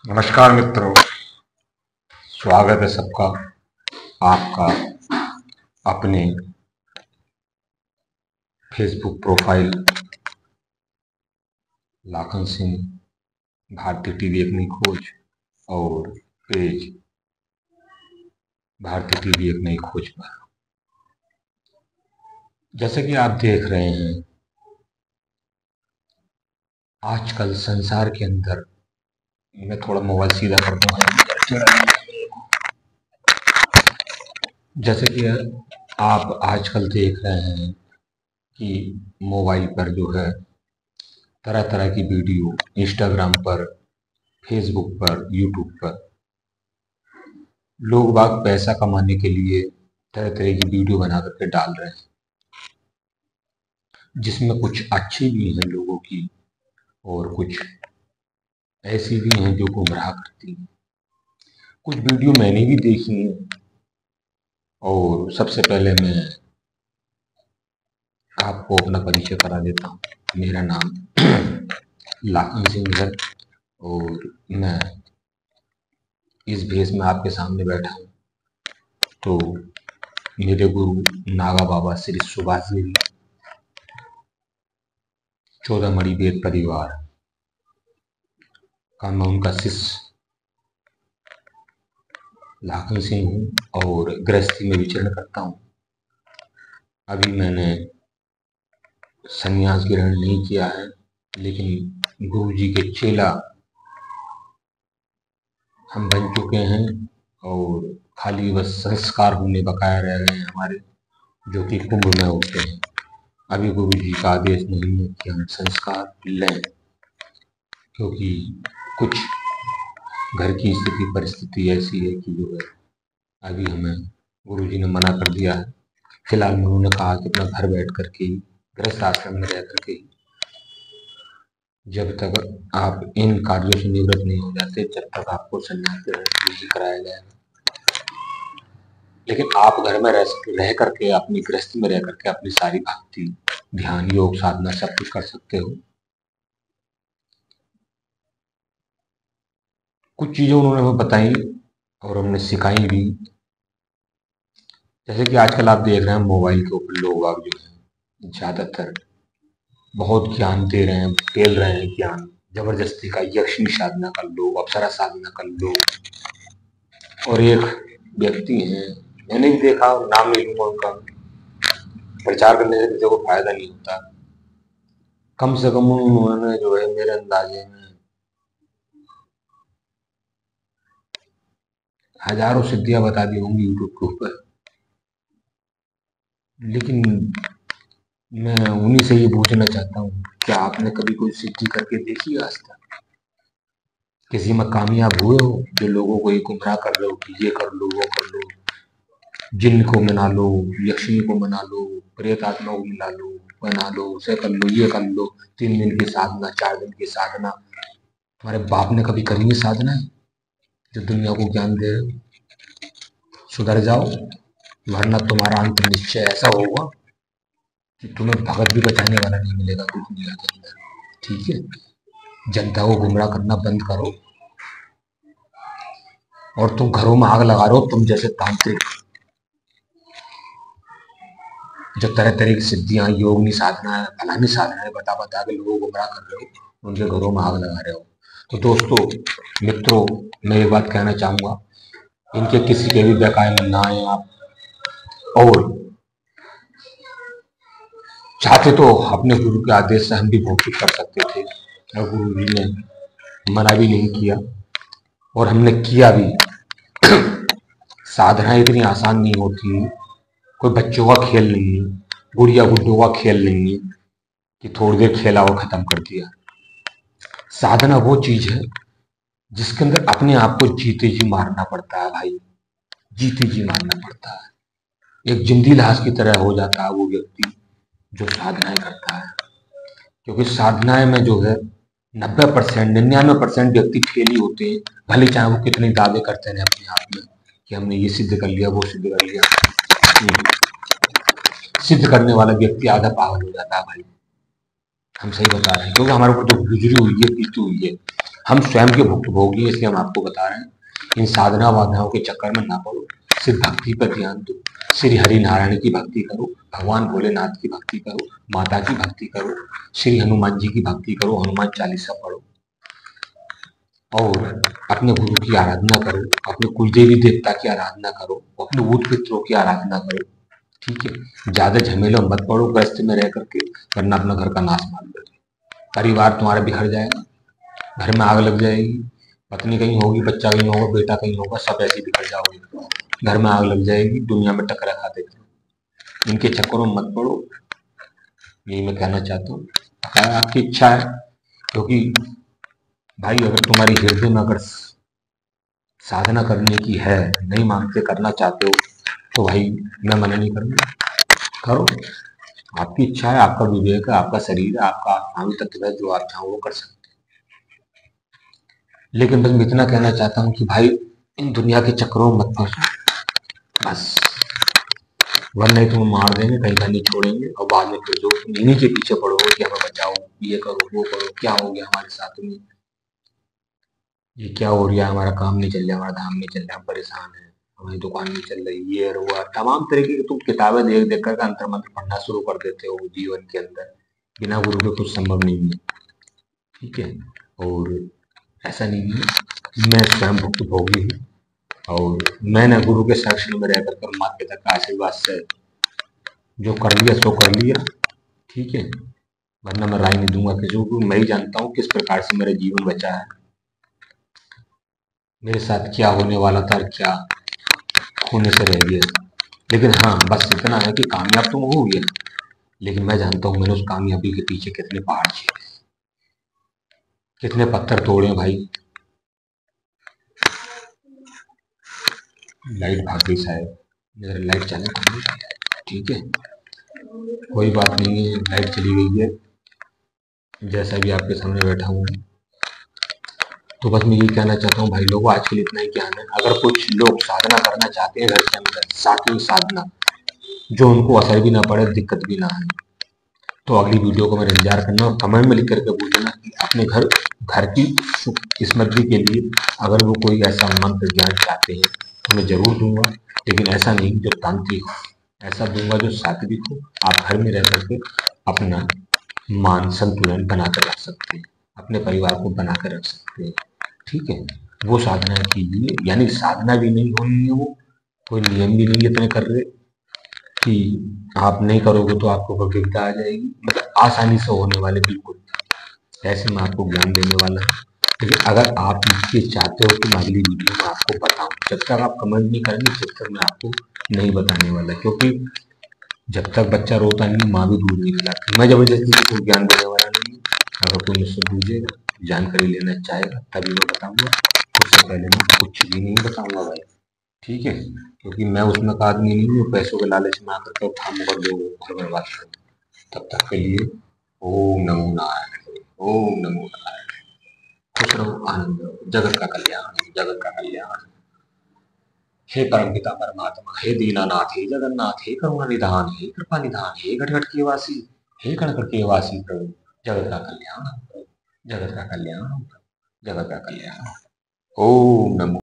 नमस्कार मित्रों, स्वागत है सबका आपका अपने फेसबुक प्रोफाइल लाखन सिंह भारतीय टीवी एक नई खोज और पेज भारतीय टीवी एक नई खोज पर। जैसे कि आप देख रहे हैं, आजकल संसार के अंदर, मैं थोड़ा मोबाइल सीधा कर दूंगा। जैसे कि आप आजकल देख रहे हैं कि मोबाइल पर जो है तरह तरह की वीडियो इंस्टाग्राम पर, फेसबुक पर, यूट्यूब पर लोग बाग पैसा कमाने के लिए तरह तरह की वीडियो बना करके डाल रहे हैं, जिसमें कुछ अच्छी भी हैं लोगों की और कुछ ऐसी भी हैं जो गुमराह करती हैं। कुछ वीडियो मैंने भी देखी है और सबसे पहले मैं आपको अपना परिचय करा देता हूँ। मेरा नाम लाखन सिंह है और मैं इस भेष में आपके सामने बैठा हूँ। तो मेरे गुरु नागा बाबा श्री सुभाष गिरी 14 मणि वेद परिवार का मैं उनका शिष्य लाखन सिंह हूँ और गृहस्थी में विचरण करता हूँ। अभी मैंने संन्यास ग्रहण नहीं किया है, लेकिन गुरु जी के चेला हम बन चुके हैं और खाली बस संस्कार होने बकाया रह गए हैं हमारे, जो कि कुंभ में होते हैं। अभी गुरु जी का आदेश नहीं है कि हम संस्कार लें, क्योंकि कुछ घर की स्थिति परिस्थिति ऐसी है कि जो है अभी हमें गुरु जी ने मना कर दिया है। फिलहाल में उन्होंने कहा कि अपना घर बैठ करके ही, गृहस्थ आश्रम में रह करके ही, जब तक आप इन कार्यों से निवृत्त नहीं हो जाते, जब तक आपको संन्यास ग्रहण नहीं कराया जाएगा। लेकिन आप घर में रह करके, अपनी गृहस्थी में रह करके अपनी सारी भक्ति, ध्यान, योग, साधना सब कुछ कर सकते हो। कुछ चीजें उन्होंने हमें बताई और हमने सिखाई भी। जैसे कि आजकल आप देख रहे हैं मोबाइल के ऊपर लोग आप जो है ज्यादातर बहुत ज्ञान दे रहे हैं, फैल रहे हैं ज्ञान जबरदस्ती का। यक्षिणी साधना कर लो, अप्सरा साधना कर लो। और एक व्यक्ति हैं, मैंने भी देखा, नाम नहीं लूंगा उनका, प्रचार करने से किसी को फायदा नहीं होता। कम से कम उन्होंने जो है मेरे अंदाजे में हजारों सिद्धियां बता दी होंगी यूट्यूब के ऊपर। लेकिन मैं उन्हीं से ये पूछना चाहता हूँ, क्या आपने कभी कोई सिद्धि करके देखी आज तक? किसी में कामयाब हुए हो जो लोगों को ये गुमराह कर रहे हो कि ये कर लो, वो कर लो, जिन्न को मना लो, यक्षिणी को मना लो, प्रेत आत्मा को मिला लो, बना लो, उसे कर लो, ये कर लो, 3 दिन की साधना, 4 दिन की साधना। हमारे बाप ने कभी करी है साधना जो दुनिया को ज्ञान दे रहे हो? सुधर जाओ, वरना तुम्हारा अंत निश्चय ऐसा होगा कि तुम्हें भगत भी बचाने वाला नहीं मिलेगा कुछ दुनिया के अंदर। ठीक है, जनता को गुमराह करना बंद करो। और तुम घरों में आग लगा रहे हो, तुम जैसे तांत्रिक जो तरह तरह की सिद्धियां, योगनी साधना, फलानी साधनाएं बता बता के लोगों को गुमराह कर रहे हो, उनके घरों में आग लगा रहे हो। तो दोस्तों, मित्रों, मैं ये बात कहना चाहूंगा, इनके किसी के भी बहकावे में ना आए आप। और चाहते तो अपने गुरु के आदेश से हम भी बहुत कुछ कर सकते थे, और गुरु जी ने मना भी नहीं किया और हमने किया भी। साधना इतनी आसान नहीं होती, कोई बच्चों का खेल नहीं है, गुड़िया गुड्डों का खेल नहीं है कि थोड़ी देर खेला और खत्म कर दिया। साधना वो चीज है जिसके अंदर अपने आप को जीते जी मारना पड़ता है भाई, जीते जी मारना पड़ता है। एक जिंदी लाश की तरह हो जाता है वो व्यक्ति जो साधनाएं करता है, क्योंकि साधनाएं में जो है 90%, 99% व्यक्ति फेल ही होते हैं। भले चाहे वो कितने दावे करते हैं अपने आप में कि हमने ये सिद्ध कर लिया, वो सिद्ध कर लिया। सिद्ध करने वाला व्यक्ति आधा पागल हो जाता है भाई, हम सही बता रहे हैं, क्योंकि हमारे ऊपर जो गुजरी हुई है, बीती हुई है, हम स्वयं के भुक्तभोगी हैं, इसलिए हम आपको बता रहे हैं इन साधना वाधनाओं के चक्कर में ना पड़ो, सिर्फ भक्ति पर ध्यान दो। श्री हरि नारायण की भक्ति करो, भगवान भोलेनाथ की भक्ति करो, माता की भक्ति करो, श्री हनुमान जी की भक्ति करो, हनुमान चालीसा पढ़ो और अपने गुरु की आराधना करो, अपने कुल देवी देवता की आराधना करो, अपने भूत पितरों की आराधना करो। ठीक है, ज्यादा झमेलों मत पड़ो ग्रस्त में रह करके, वरना अपना घर का नाश मान लो। परिवार तुम्हारा बिखर जाएगा, घर में आग लग जाएगी, पत्नी कहीं होगी, बच्चा कहीं होगा, बेटा कहीं होगा, सब ऐसे बिखर जाओगे, घर में आग लग जाएगी, दुनिया में टकरा खाते थे। इनके चक्करों में मत पड़ो, यही मैं कहना चाहता हूँ। अगर आपकी इच्छा है, क्योंकि भाई अगर तुम्हारी हृदय में अगर साधना करने की है, नहीं मानते करना चाहते हो, तो भाई मैं मना नहीं करूँगा, करो। आपकी इच्छा है, आपका विवेक है, आपका शरीर है, आपका आत्मावी तत्व है, जो आप चाहो वो कर सकते हैं। लेकिन बस मैं इतना कहना चाहता हूँ कि भाई इन दुनिया के चक्करों में मत पड़ बस, वरना ही तुम्हें मार देंगे, कहीं का नहीं छोड़ेंगे और बाद में फिर जो तुम इन्हीं के पीछे पड़ोगे कि हमें बचाओ, ये करो, वो करो, क्या हो गया हमारे साथ में, ये क्या हो रहा है, हमारा काम नहीं चल रहा, हमारा धाम नहीं चल रहा, हम परेशान हैं, हमारी दुकान नहीं चल रही, ये हुआ, तमाम तरीके की तुम किताबें देख देख कर अंतर मंत्र पढ़ना शुरू कर देते हो जीवन के अंदर। बिना गुरु के कुछ संभव नहीं है। ठीक है, और ऐसा नहीं है, मैं स्वयं भुक्तभोगी हूँ और मैंने गुरु के संरक्षण में रह कर माता पिता का आशीर्वाद से जो कर लिया सो कर लिया। ठीक है, वरना मैं राय नहीं दूंगा किसी को। मैं ही जानता हूँ किस प्रकार से मेरा जीवन बचा है, मेरे साथ क्या होने वाला था और क्या होने से रह गया। लेकिन हाँ, बस इतना है कि कामयाब तो हो गया, लेकिन मैं जानता हूँ मैंने उस कामयाबी के पीछे कितने पहाड़ चीरे, कितने पत्थर तोड़े भाई। लाइट भाग गई शायद, मेरा लाइट चालू कर दी। ठीक है, कोई बात नहीं है, लाइट चली गई है, जैसा भी आपके सामने बैठा हूँ। तो बस मैं यही कहना चाहता हूँ भाई लोगों, आज के लिए इतना ही ज्ञान है। अगर कुछ लोग साधना करना चाहते हैं घर के अंदर, सात्विक साधना, जो उनको असर भी ना पड़े, दिक्कत भी ना आए, तो अगली वीडियो को मेरा इंतजार करना और कमेंट में लिख करके पूछना कि अपने घर घर की सुख समृद्धि के लिए अगर वो कोई ऐसा मंत्र ज्ञान चाहते हैं तो मैं जरूर दूंगा, लेकिन ऐसा नहीं जो तांत्रिक हो, ऐसा दूंगा जो सात्विक हो। आप घर में रह करके अपना मान संतुलन बनाकर रख सकते हैं, अपने परिवार को बनाकर रख सकते हैं। ठीक है, वो साधना कीजिए, यानी साधना भी नहीं होनी है, वो कोई नियम भी नहीं इतने कर रहे कि आप नहीं करोगे तो आपको विपदा आ जाएगी, मतलब आसानी से होने वाले, बिल्कुल ऐसे मैं आपको ज्ञान देने वाला हूँ। लेकिन अगर आप ये चाहते हो कि मैं अगली वीडियो में आपको बताऊं, जब तक आप कमेंट नहीं करेंगे जब तक मैं आपको नहीं बताने वाला, क्योंकि जब तक बच्चा रोता नहीं माँ भी दूध नहीं खिलाती। मैं जबरदस्ती से कोई ज्ञान देने वाला नहीं हूँ, अगर कोई मुझसे पूछेगा, जानकारी लेना चाहेगा तभी मैं बताऊंगा, उससे पहले मैं कुछ भी नहीं बताऊंगा भाई। ठीक है, क्योंकि मैं उसमें का आदमी नहीं हूँ पैसों के लालच में आकर के काम कर लोगों को बर्बाद करूँ। तब तक के लिए ओम नमो नारायण, ओम नमो नारायण। खुश रहो, आनंद रहो, जगत का कल्याण, जगत का कल्याण। हे परमपिता परमात्मा, हे दीनानाथ, हे जगन्नाथ, हे करुणा निधान, हे कृपा निधान, हे घट के वासी, हे कण के वासी प्रभु, जगत का कल्याण, जगत का कल्याण, जगत का कल्याण। ओम नमो